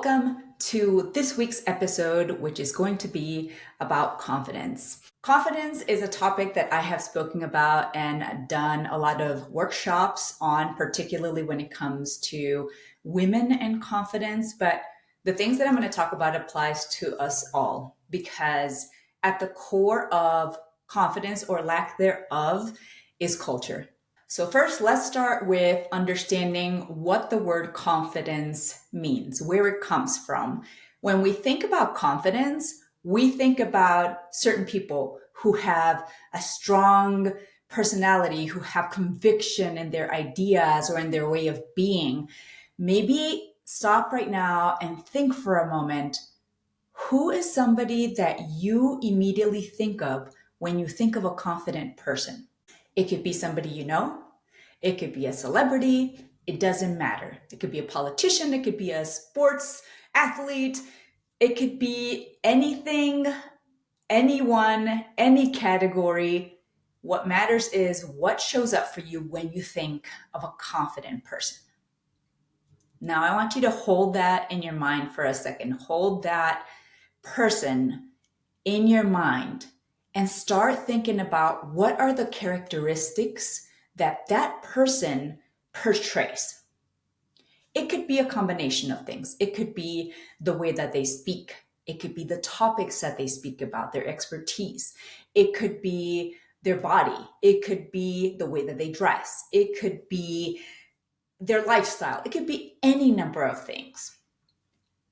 Welcome to this week's episode, which is going to be about confidence. Confidence is a topic that I have spoken about and done a lot of workshops on, particularly when it comes to women and confidence. But the things that I'm going to talk about applies to us all, because at the core of confidence or lack thereof is culture. So first, let's start with understanding what the word confidence means, where it comes from. When we think about confidence, we think about certain people who have a strong personality, who have conviction in their ideas or in their way of being. Maybe stop right now and think for a moment, who is somebody that you immediately think of when you think of a confident person? It could be somebody you know. It could be a celebrity. It doesn't matter. It could be a politician. It could be a sports athlete. It could be anything, anyone, any category. What matters is what shows up for you when you think of a confident person. Now, I want you to hold that in your mind for a second. Hold that person in your mind and start thinking about what are the characteristics that person portrays. It could be a combination of things. It could be the way that they speak. It could be the topics that they speak about, their expertise. It could be their body. It could be the way that they dress. It could be their lifestyle. It could be any number of things.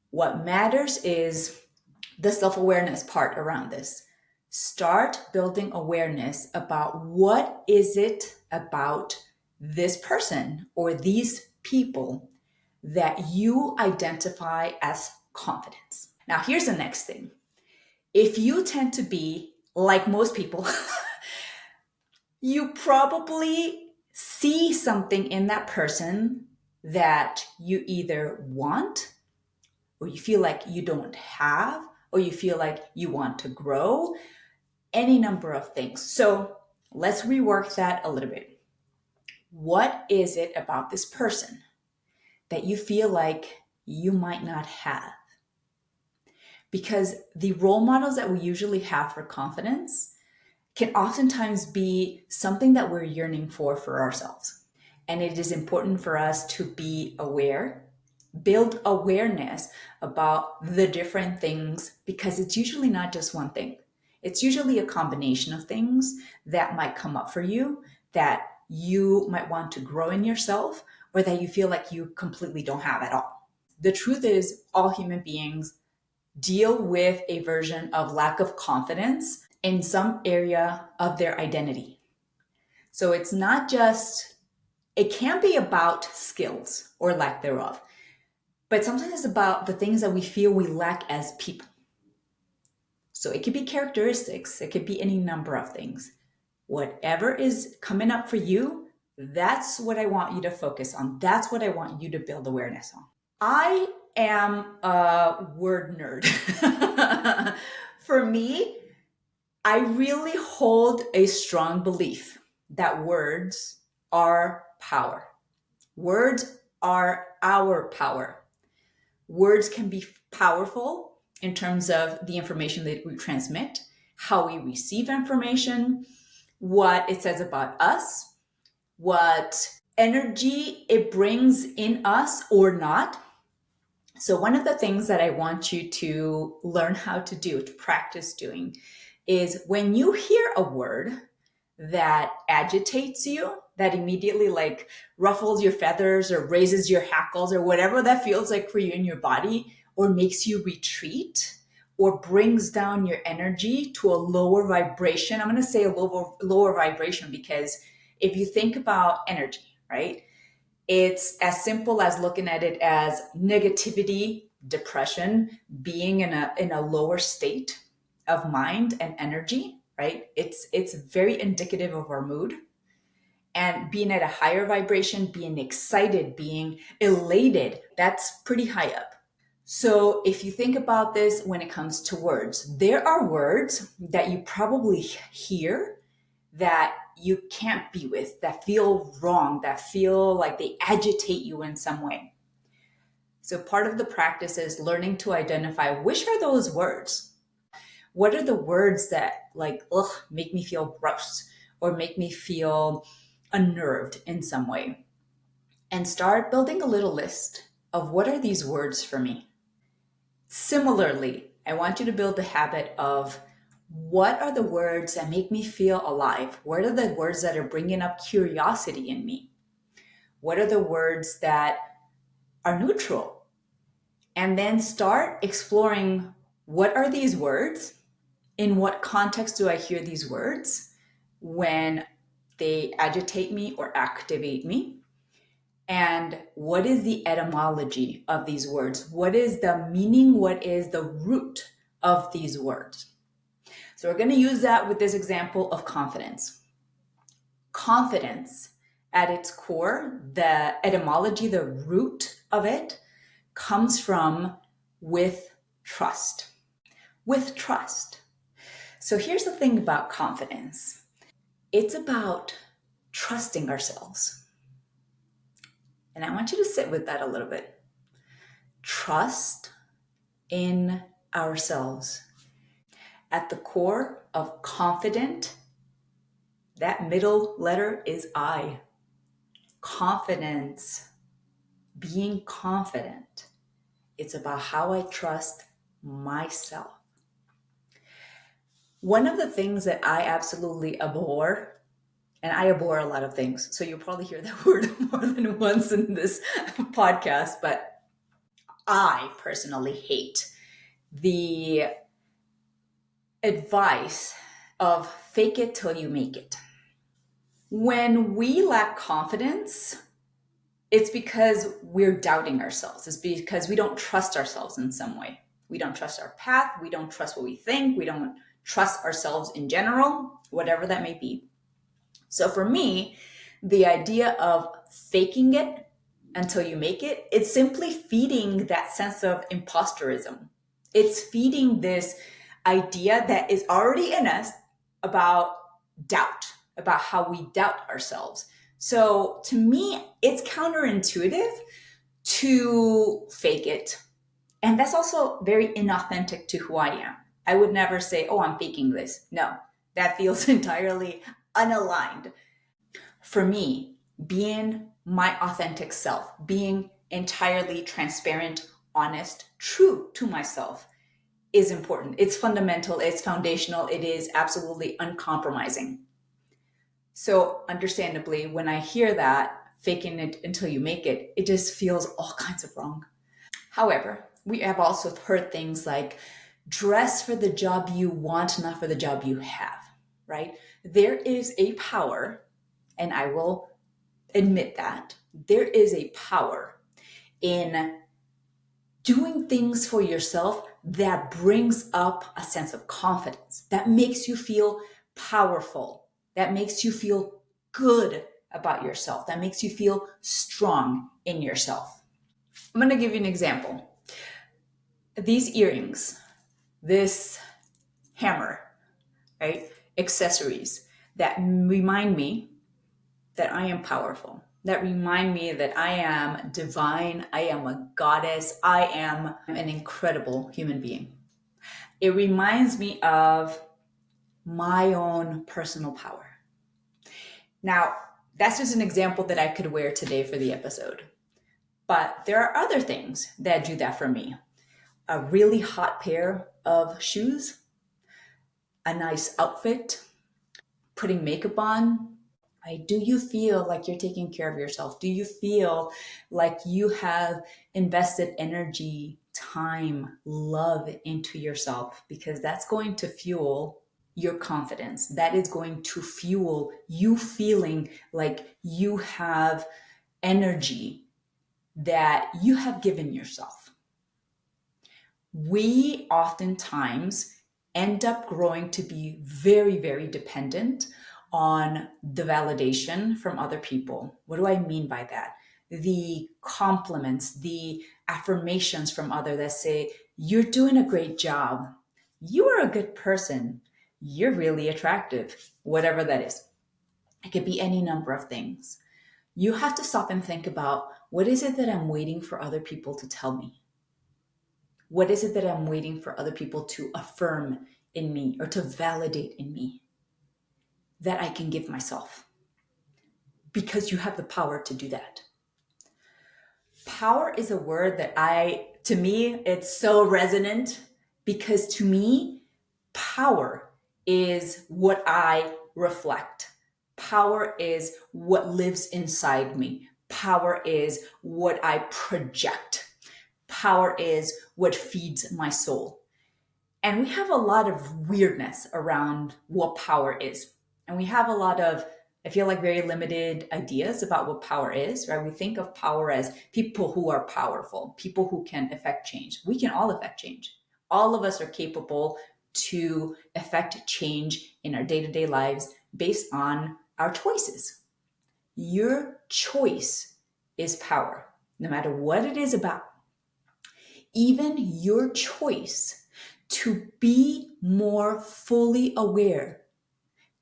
What matters is the self-awareness part around this. Start building awareness about what is it about this person or these people that you identify as confidence. Now, here's the next thing. If you tend to be like most people, you probably see something in that person that you either want or you feel like you don't have, or you feel like you want to grow, any number of things. So let's rework that a little bit. What is it about this person that you feel like you might not have? Because the role models that we usually have for confidence can oftentimes be something that we're yearning for ourselves. And it is important for us to be aware, build awareness about the different things, because it's usually not just one thing. It's usually a combination of things that might come up for you that you might want to grow in yourself or that you feel like you completely don't have at all. The truth is, all human beings deal with a version of lack of confidence in some area of their identity. So it's not just, it can be about skills or lack thereof, but sometimes it's about the things that we feel we lack as people. So it could be characteristics. It could be any number of things. Whatever is coming up for you, that's what I want you to focus on. That's what I want you to build awareness on. I am a word nerd. For me, I really hold a strong belief that words are power. Words are our power. Words can be powerful in terms of the information that we transmit, how we receive information, what it says about us, what energy it brings in us or not. So one of the things that I want you to learn how to do, to practice doing, is when you hear a word that agitates you, that immediately like ruffles your feathers or raises your hackles or whatever that feels like for you in your body, or makes you retreat or brings down your energy to a lower vibration. I'm going to say a lower vibration because if you think about energy, right? It's as simple as looking at it as negativity, depression, being in a lower state of mind and energy, right? It's very indicative of our mood. And being at a higher vibration, being excited, being elated, that's pretty high up. So if you think about this when it comes to words, there are words that you probably hear that you can't be with, that feel wrong, that feel like they agitate you in some way. So part of the practice is learning to identify which are those words. What are the words that like, ugh, make me feel gross or make me feel unnerved in some way? And start building a little list of what are these words for me. Similarly, I want you to build the habit of what are the words that make me feel alive? What are the words that are bringing up curiosity in me? What are the words that are neutral? And then start exploring what are these words? In what context do I hear these words? When they agitate me or activate me? And what is the etymology of these words? What is the meaning? What is the root of these words? So we're going to use that with this example of confidence. Confidence, at its core, the etymology, the root of it, comes from with trust. With trust. So here's the thing about confidence. It's about trusting ourselves. And I want you to sit with that a little bit. Trust in ourselves. At the core of confident, that middle letter is I. Confidence, being confident. It's about how I trust myself. One of the things that I absolutely abhor, and I abhor a lot of things, so you'll probably hear that word more than once in this podcast, but I personally hate the advice of fake it till you make it. When we lack confidence, it's because we're doubting ourselves. It's because we don't trust ourselves in some way. We don't trust our path. We don't trust what we think. We don't trust ourselves in general, whatever that may be. So for me, the idea of faking it until you make it, it's simply feeding that sense of imposterism. It's feeding this idea that is already in us about doubt, about how we doubt ourselves. So to me, it's counterintuitive to fake it. And that's also very inauthentic to who I am. I would never say, oh, I'm faking this. No, that feels entirely unaligned. For me, being my authentic self, being entirely transparent, honest, true to myself is important. It's fundamental, it's foundational, it is absolutely uncompromising. So understandably, when I hear that, faking it until you make it, it just feels all kinds of wrong. However, we have also heard things like dress for the job you want, not for the job you have, right? There is a power, and I will admit that, there is a power in doing things for yourself that brings up a sense of confidence, that makes you feel powerful, that makes you feel good about yourself, that makes you feel strong in yourself. I'm going to give you an example. These earrings, this hammer, right? Accessories that remind me that I am powerful, that remind me that I am divine, I am a goddess, I am an incredible human being. It reminds me of my own personal power. Now, that's just an example that I could wear today for the episode. But there are other things that do that for me. A really hot pair of shoes, a nice outfit, putting makeup on. Right? Do you feel like you're taking care of yourself? Do you feel like you have invested energy, time, love into yourself? Because that's going to fuel your confidence. That is going to fuel you feeling like you have energy that you have given yourself. We oftentimes end up growing to be very, very dependent on the validation from other people. What do I mean by that? The compliments, the affirmations from others that say, you're doing a great job. You are a good person. You're really attractive, whatever that is. It could be any number of things. You have to stop and think about What is it that I'm waiting for other people to tell me? What is it that I'm waiting for other people to affirm in me or to validate in me that I can give myself? Because you have the power to do that. Power is a word that to me, it's so resonant because to me, power is what I reflect. Power is what lives inside me. Power is what I project. Power is what feeds my soul. And we have a lot of weirdness around what power is. And we have a lot of, I feel like, very limited ideas about what power is, right? We think of power as people who are powerful, people who can affect change. We can all affect change. All of us are capable to affect change in our day-to-day lives based on our choices. Your choice is power, no matter what it is about. Even your choice to be more fully aware,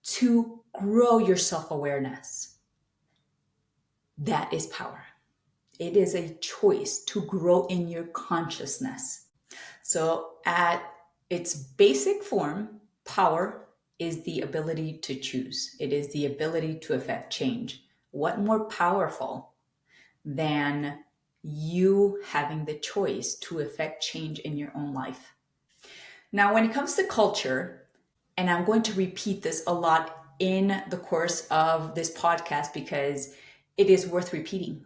to grow your self-awareness, that is power. It is a choice to grow in your consciousness. So at its basic form, power is the ability to choose. It is the ability to affect change. What more powerful than you having the choice to affect change in your own life? Now, when it comes to culture, and I'm going to repeat this a lot in the course of this podcast because it is worth repeating,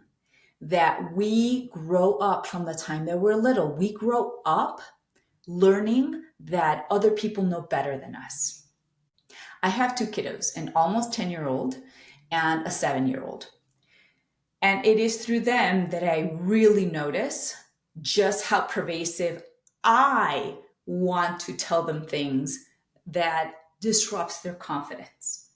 that we grow up from the time that we're little. We grow up learning that other people know better than us. I have two kiddos, an almost 10-year-old and a 7-year-old. And it is through them that I really notice just how pervasive I want to tell them things that disrupts their confidence.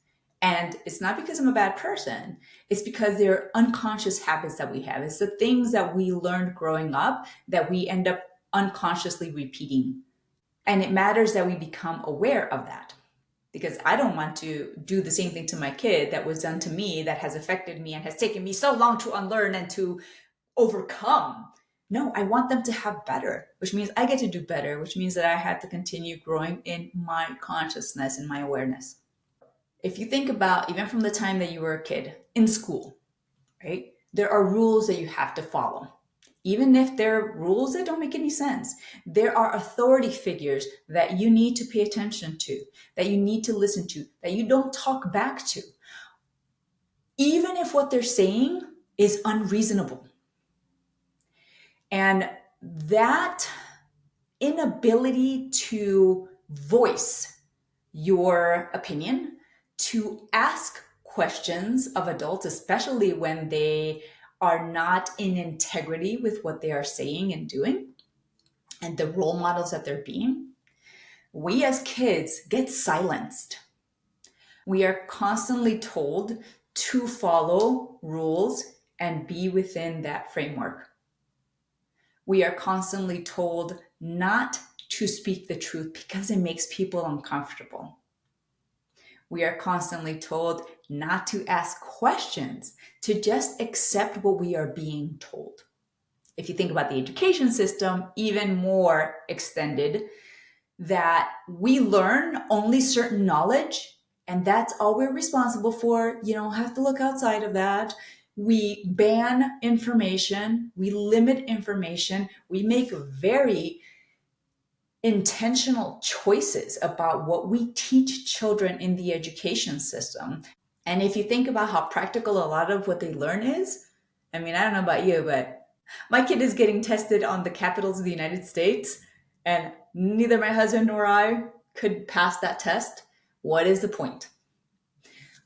And it's not because I'm a bad person. It's because they're unconscious habits that we have. It's the things that we learned growing up that we end up unconsciously repeating. And it matters that we become aware of that, because I don't want to do the same thing to my kid that was done to me, that has affected me and has taken me so long to unlearn and to overcome. No, I want them to have better, which means I get to do better, which means that I have to continue growing in my consciousness and my awareness. If you think about even from the time that you were a kid in school, right? There are rules that you have to follow. Even if they're rules that don't make any sense, there are authority figures that you need to pay attention to, that you need to listen to, that you don't talk back to, even if what they're saying is unreasonable. And that inability to voice your opinion, to ask questions of adults, especially when they are not in integrity with what they are saying and doing and the role models that they're being, we as kids get silenced. We are constantly told to follow rules and be within that framework. We are constantly told not to speak the truth because it makes people uncomfortable. We are constantly told not to ask questions, to just accept what we are being told. If you think about the education system, even more extended, that we learn only certain knowledge and that's all we're responsible for. You don't have to look outside of that. We ban information, we limit information, we make very intentional choices about what we teach children in the education system. And if you think about how practical a lot of what they learn is, I mean, I don't know about you, but my kid is getting tested on the capitals of the United States, and neither my husband nor I could pass that test. What is the point?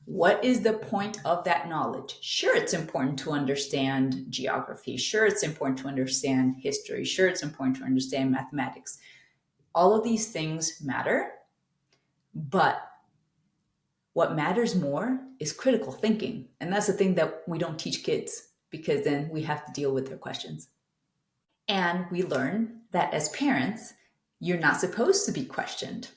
What is the point of that knowledge? Sure, it's important to understand geography. Sure, it's important to understand history. Sure, it's important to understand mathematics. All of these things matter, but what matters more is critical thinking. And that's the thing that we don't teach kids, because then we have to deal with their questions. And we learn that as parents, you're not supposed to be questioned.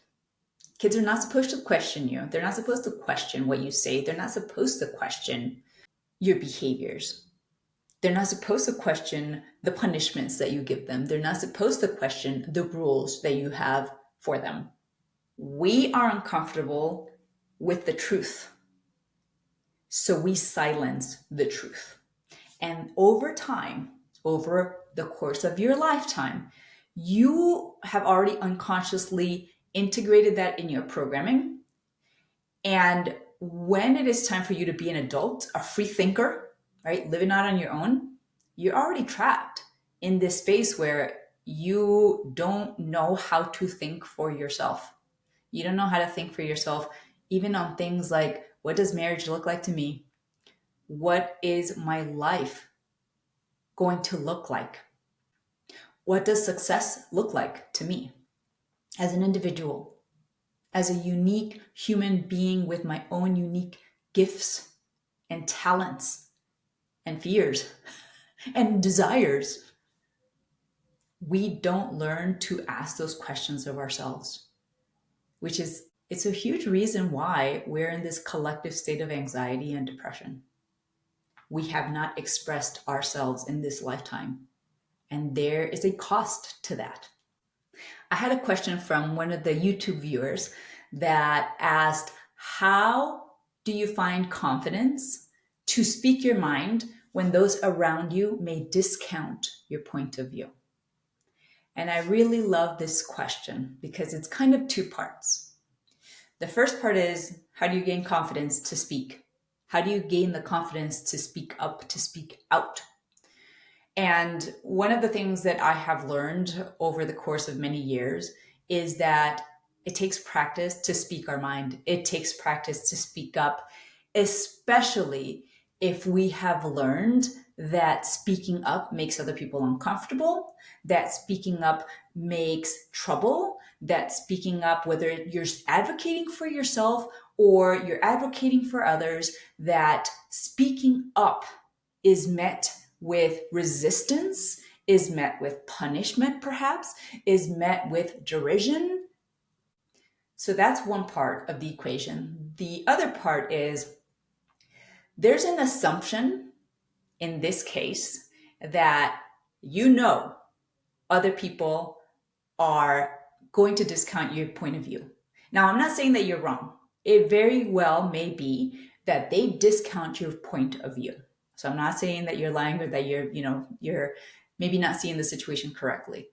Kids are not supposed to question you. They're not supposed to question what you say. They're not supposed to question your behaviors. They're not supposed to question the punishments that you give them. They're not supposed to question the rules that you have for them. We are uncomfortable with the truth, so we silence the truth. And over time, over the course of your lifetime, you have already unconsciously integrated that in your programming. And when it is time for you to be an adult, a free thinker, right, living out on your own, you're already trapped in this space where you don't know how to think for yourself. You don't know how to think for yourself, even on things like, what does marriage look like to me? What is my life going to look like? What does success look like to me as an individual, as a unique human being with my own unique gifts and talents and fears and desires? We don't learn to ask those questions of ourselves, which is, it's a huge reason why we're in this collective state of anxiety and depression. We have not expressed ourselves in this lifetime, and there is a cost to that. I had a question from one of the YouTube viewers that asked, how do you find confidence to speak your mind when those around you may discount your point of view? And I really love this question because it's kind of two parts. The first part is, how do you gain confidence to speak? How do you gain the confidence to speak up, to speak out? And one of the things that I have learned over the course of many years is that it takes practice to speak our mind. It takes practice to speak up, especially if we have learned that speaking up makes other people uncomfortable, that speaking up makes trouble, that speaking up, whether you're advocating for yourself or you're advocating for others, that speaking up is met with resistance, is met with punishment, perhaps, is met with derision. So that's one part of the equation. The other part is there's an assumption in this case that you know other people are going to discount your point of view. Now, I'm not saying that you're wrong. It very well may be that they discount your point of view. So I'm not saying that you're lying or that you're maybe not seeing the situation correctly.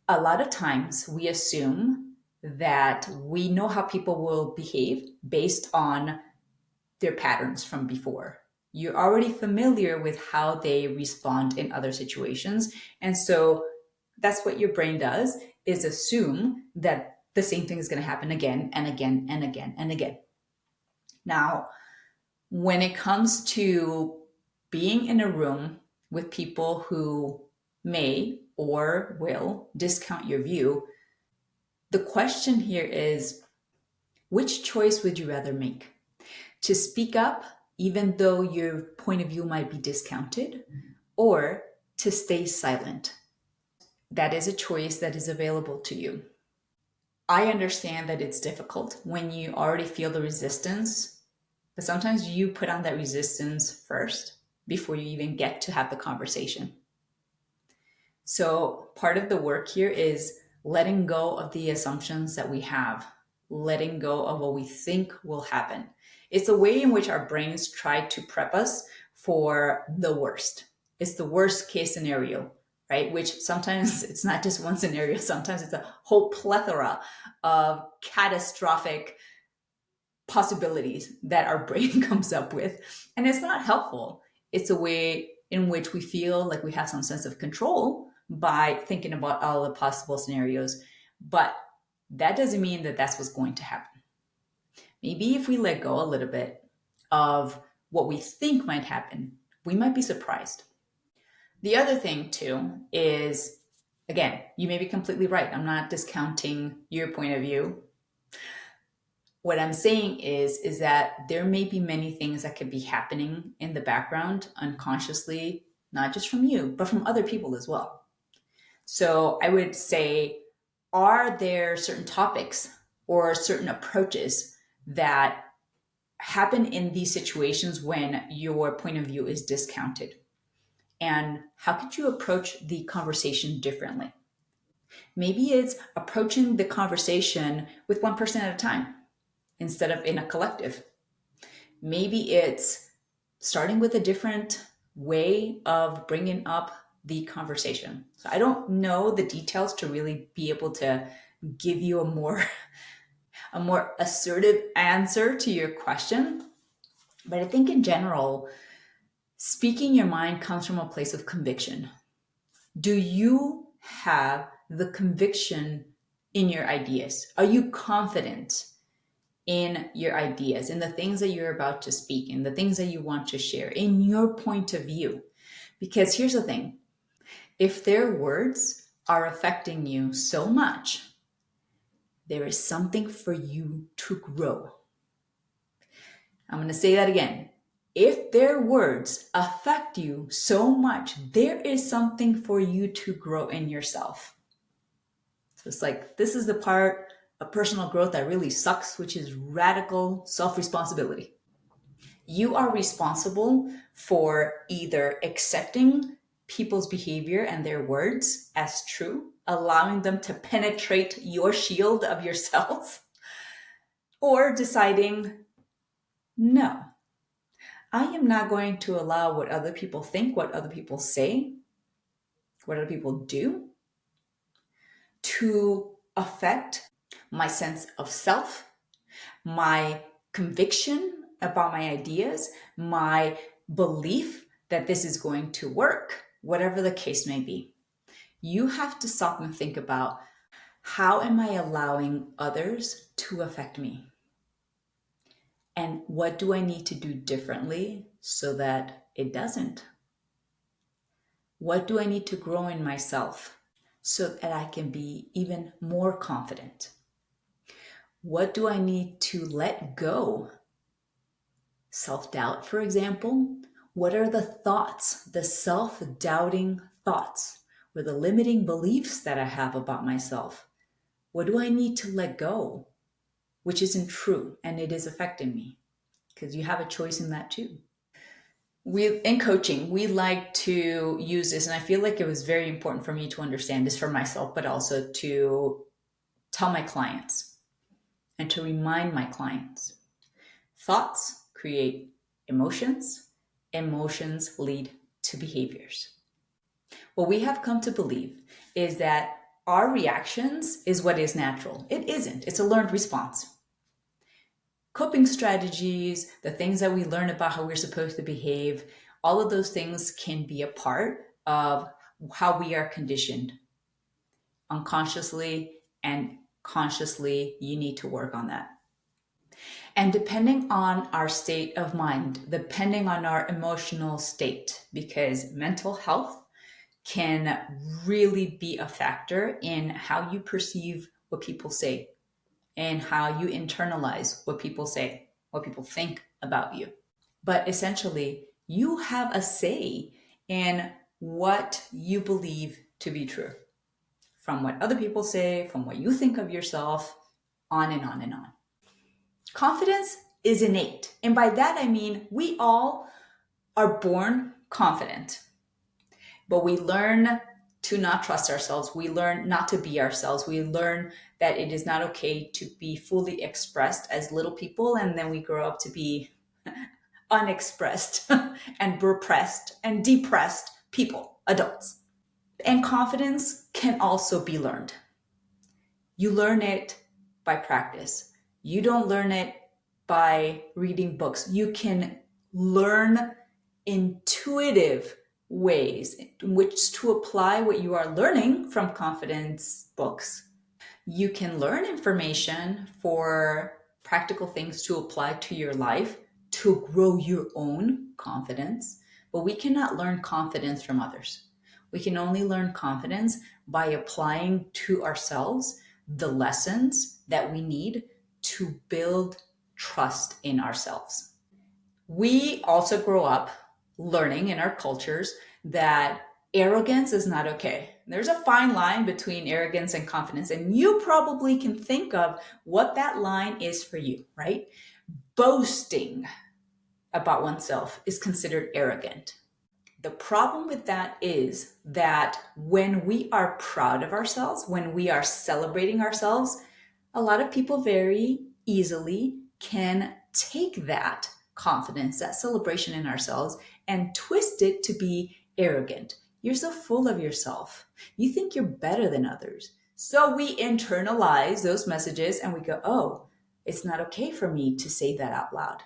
A lot of times we assume that we know how people will behave based on their patterns from before. You're already familiar with how they respond in other situations. And so that's what your brain does, is assume that the same thing is going to happen again and again and again and again. Now, when it comes to being in a room with people who may or will discount your view, the question here is, which choice would you rather make? To speak up, even though your point of view might be discounted, or to stay silent? That is a choice that is available to you. I understand that it's difficult when you already feel the resistance, but sometimes you put on that resistance first before you even get to have the conversation. So part of the work here is letting go of the assumptions that we have, letting go of what we think will happen. It's a way in which our brains try to prep us for the worst. It's the worst case scenario, right? Which sometimes it's not just one scenario. Sometimes it's a whole plethora of catastrophic possibilities that our brain comes up with. And it's not helpful. It's a way in which we feel like we have some sense of control by thinking about all the possible scenarios. But that doesn't mean that that's what's going to happen. Maybe if we let go a little bit of what we think might happen, we might be surprised. The other thing too is, again, you may be completely right. I'm not discounting your point of view. What I'm saying is that there may be many things that could be happening in the background unconsciously, not just from you, but from other people as well. So I would say, are there certain topics or certain approaches that happen in these situations when your point of view is discounted? And how could you approach the conversation differently? Maybe it's approaching the conversation with one person at a time instead of in a collective. Maybe it's starting with a different way of bringing up the conversation. So I don't know the details to really be able to give you a more assertive answer to your question. But I think in general, speaking your mind comes from a place of conviction. Do you have the conviction in your ideas? Are you confident in your ideas, in the things that you're about to speak, in the things that you want to share, in your point of view? Because here's the thing, if their words are affecting you so much, there is something for you to grow. I'm going to say that again. If their words affect you so much, there is something for you to grow in yourself. So it's like, this is the part of personal growth that really sucks, which is radical self-responsibility. You are responsible for either accepting people's behavior and their words as true, allowing them to penetrate your shield of yourself, or deciding, no, I am not going to allow what other people think, what other people say, what other people do to affect my sense of self, my conviction about my ideas, my belief that this is going to work, whatever the case may be. You have to stop and think about, how am I allowing others to affect me? And what do I need to do differently so that it doesn't? What do I need to grow in myself so that I can be even more confident? What do I need to let go? Self-doubt, for example. What are the thoughts, the self-doubting thoughts, or the limiting beliefs that I have about myself? What do I need to let go, which isn't true and it is affecting me? Because you have a choice in that too. In coaching, we like to use this, and I feel like it was very important for me to understand this for myself, but also to tell my clients and to remind my clients. Thoughts create emotions. Emotions lead to behaviors. What we have come to believe is that our reactions is what is natural. It isn't. It's a learned response. Coping strategies, the things that we learn about how we're supposed to behave, all of those things can be a part of how we are conditioned. Unconsciously and consciously, you need to work on that. And depending on our state of mind, depending on our emotional state, because mental health can really be a factor in how you perceive what people say and how you internalize what people say, what people think about you. But essentially, you have a say in what you believe to be true, from what other people say, from what you think of yourself, on and on and on. Confidence is innate. And by that, I mean, we all are born confident, but we learn to not trust ourselves. We learn not to be ourselves. We learn that it is not okay to be fully expressed as little people. And then we grow up to be unexpressed and repressed and depressed people, adults. And confidence can also be learned. You learn it by practice. You don't learn it by reading books. You can learn intuitive ways in which to apply what you are learning from confidence books. You can learn information for practical things to apply to your life to grow your own confidence, but we cannot learn confidence from others. We can only learn confidence by applying to ourselves the lessons that we need to build trust in ourselves. We also grow up learning in our cultures that arrogance is not okay. There's a fine line between arrogance and confidence, and you probably can think of what that line is for you, right? Boasting about oneself is considered arrogant. The problem with that is that when we are proud of ourselves, when we are celebrating ourselves, a lot of people very easily can take that confidence, that celebration in ourselves, and twist it to be arrogant. You're so full of yourself. You think you're better than others. So we internalize those messages and we go, oh, it's not okay for me to say that out loud.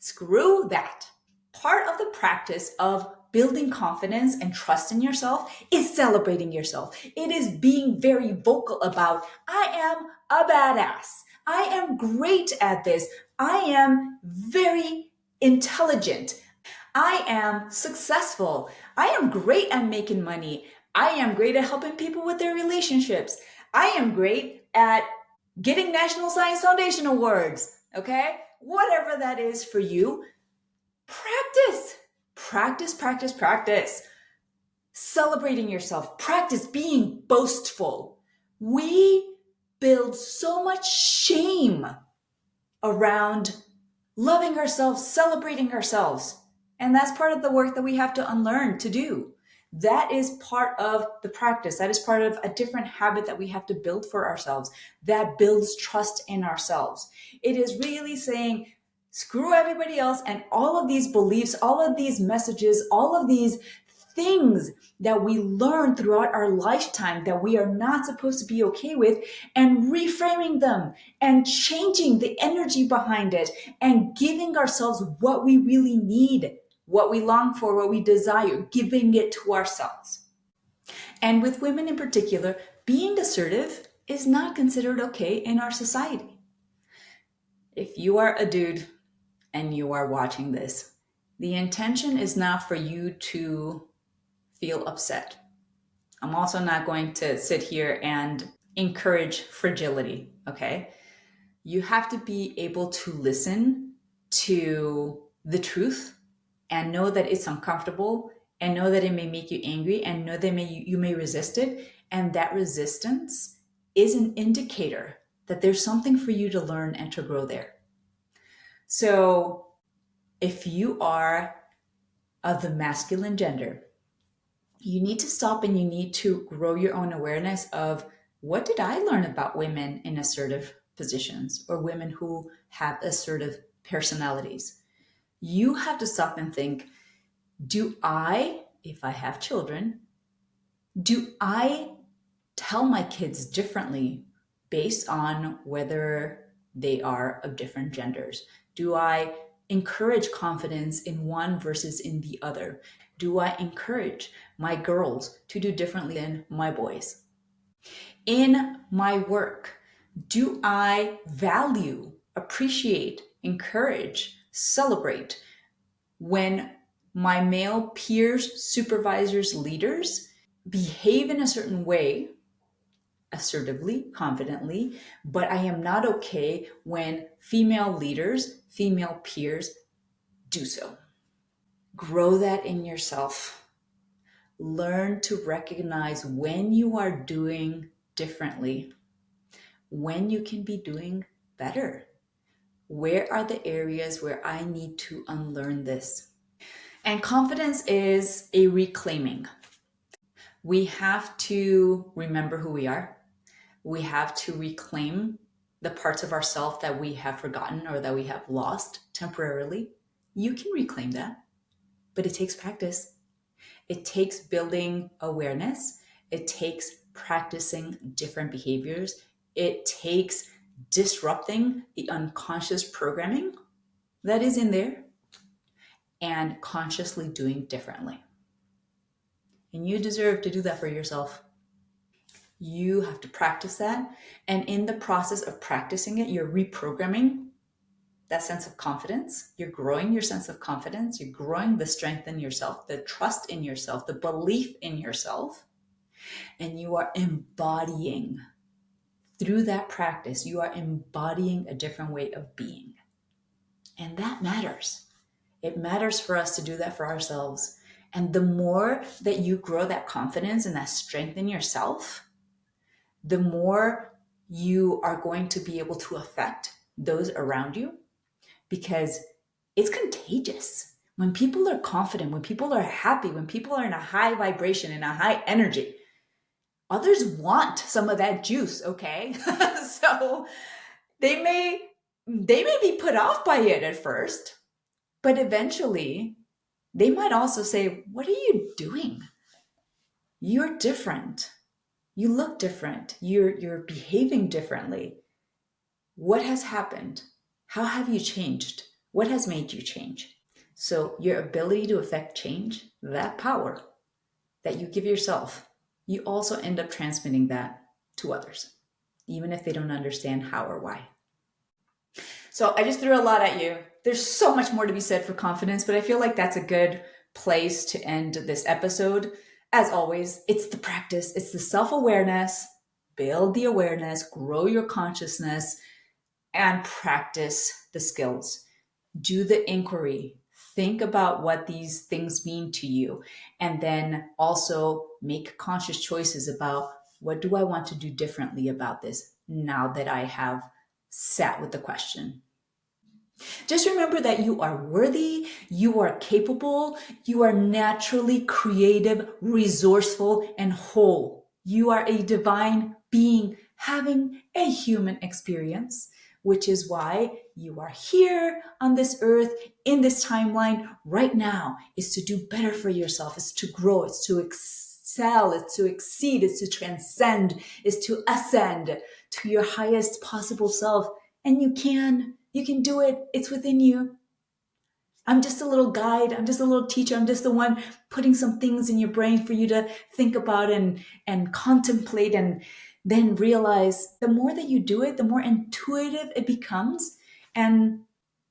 Screw that. Part of the practice of building confidence and trust in yourself is celebrating yourself. It is being very vocal about, I am a badass. I am great at this. I am very intelligent. I am successful. I am great at making money. I am great at helping people with their relationships. I am great at getting National Science Foundation awards. Okay? Whatever that is for you, practice. Practice, practice, practice. Celebrating yourself. Practice being boastful. We build so much shame around loving ourselves, celebrating ourselves. And that's part of the work that we have to unlearn to do. That is part of the practice. That is part of a different habit that we have to build for ourselves that builds trust in ourselves. It is really saying, screw everybody else and all of these beliefs, all of these messages, all of these things that we learn throughout our lifetime that we are not supposed to be okay with, and reframing them and changing the energy behind it and giving ourselves what we really need, what we long for, what we desire, giving it to ourselves. And with women in particular, being assertive is not considered okay in our society. If you are a dude and you are watching this, the intention is not for you to feel upset. I'm also not going to sit here and encourage fragility, okay? You have to be able to listen to the truth and know that it's uncomfortable and know that it may make you angry and know that you may resist it. And that resistance is an indicator that there's something for you to learn and to grow there. So if you are of the masculine gender, you need to stop and you need to grow your own awareness of, what did I learn about women in assertive positions or women who have assertive personalities? You have to stop and think, do I, if I have children, do I tell my kids differently based on whether they are of different genders? Do I encourage confidence in one versus in the other? Do I encourage my girls to do differently than my boys? In my work, do I value, appreciate, encourage, celebrate when my male peers, supervisors, leaders behave in a certain way, assertively, confidently, but I am not okay when female leaders, female peers do so? Grow that in yourself. Learn to recognize when you are doing differently, when you can be doing better. Where are the areas where I need to unlearn this? And confidence is a reclaiming. We have to remember who we are. We have to reclaim the parts of ourselves that we have forgotten or that we have lost temporarily. You can reclaim that, but it takes practice. It takes building awareness. It takes practicing different behaviors. It takes disrupting the unconscious programming that is in there and consciously doing differently. And you deserve to do that for yourself. You have to practice that. And in the process of practicing it, you're reprogramming that sense of confidence. You're growing your sense of confidence. You're growing the strength in yourself, the trust in yourself, the belief in yourself. And you are embodying, through that practice, you are embodying a different way of being. And that matters. It matters for us to do that for ourselves. And the more that you grow that confidence and that strength in yourself, the more you are going to be able to affect those around you, because it's contagious. When people are confident, when people are happy, when people are in a high vibration, in a high energy, others want some of that juice, okay? So they may be put off by it at first, but eventually they might also say, "What are you doing? You're different. You look different. You're behaving differently. What has happened? How have you changed? What has made you change?" So your ability to affect change, that power that you give yourself, you also end up transmitting that to others, even if they don't understand how or why. So I just threw a lot at you. There's so much more to be said for confidence, but I feel like that's a good place to end this episode. As always, it's the practice, it's the self-awareness, build the awareness, grow your consciousness, and practice the skills. Do the inquiry. Think about what these things mean to you, and then also make conscious choices about what do I want to do differently about this now that I have sat with the question. Just remember that you are worthy, you are capable, you are naturally creative, resourceful, and whole. You are a divine being having a human experience, which is why you are here on this earth, in this timeline right now, is to do better for yourself, is to grow, it's to excel, it's to exceed, it's to transcend, is to ascend to your highest possible self. And you can do it. It's within you. I'm just a little guide. I'm just a little teacher. I'm just the one putting some things in your brain for you to think about and contemplate, and then realize the more that you do it, the more intuitive it becomes. And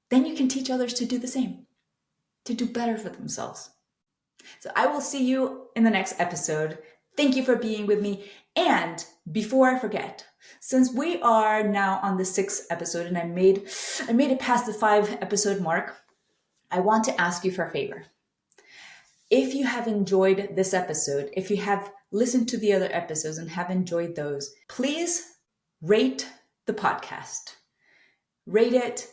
then you can teach others to do the same, to do better for themselves. So I will see you in the next episode. Thank you for being with me. And before I forget, since we are now on the 6th episode and I made it past the 5-episode mark, I want to ask you for a favor. If you have enjoyed this episode, if you have listened to the other episodes and have enjoyed those, please rate the podcast. Rate it,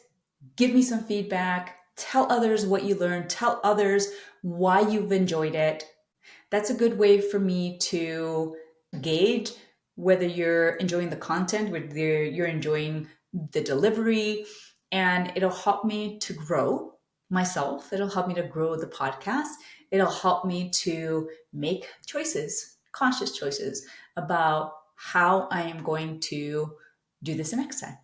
give me some feedback, tell others what you learned, tell others why you've enjoyed it. That's a good way for me to gauge whether you're enjoying the content, whether you're enjoying the delivery, and it'll help me to grow myself. It'll help me to grow the podcast. It'll help me to make choices, conscious choices about how I am going to do this the next time.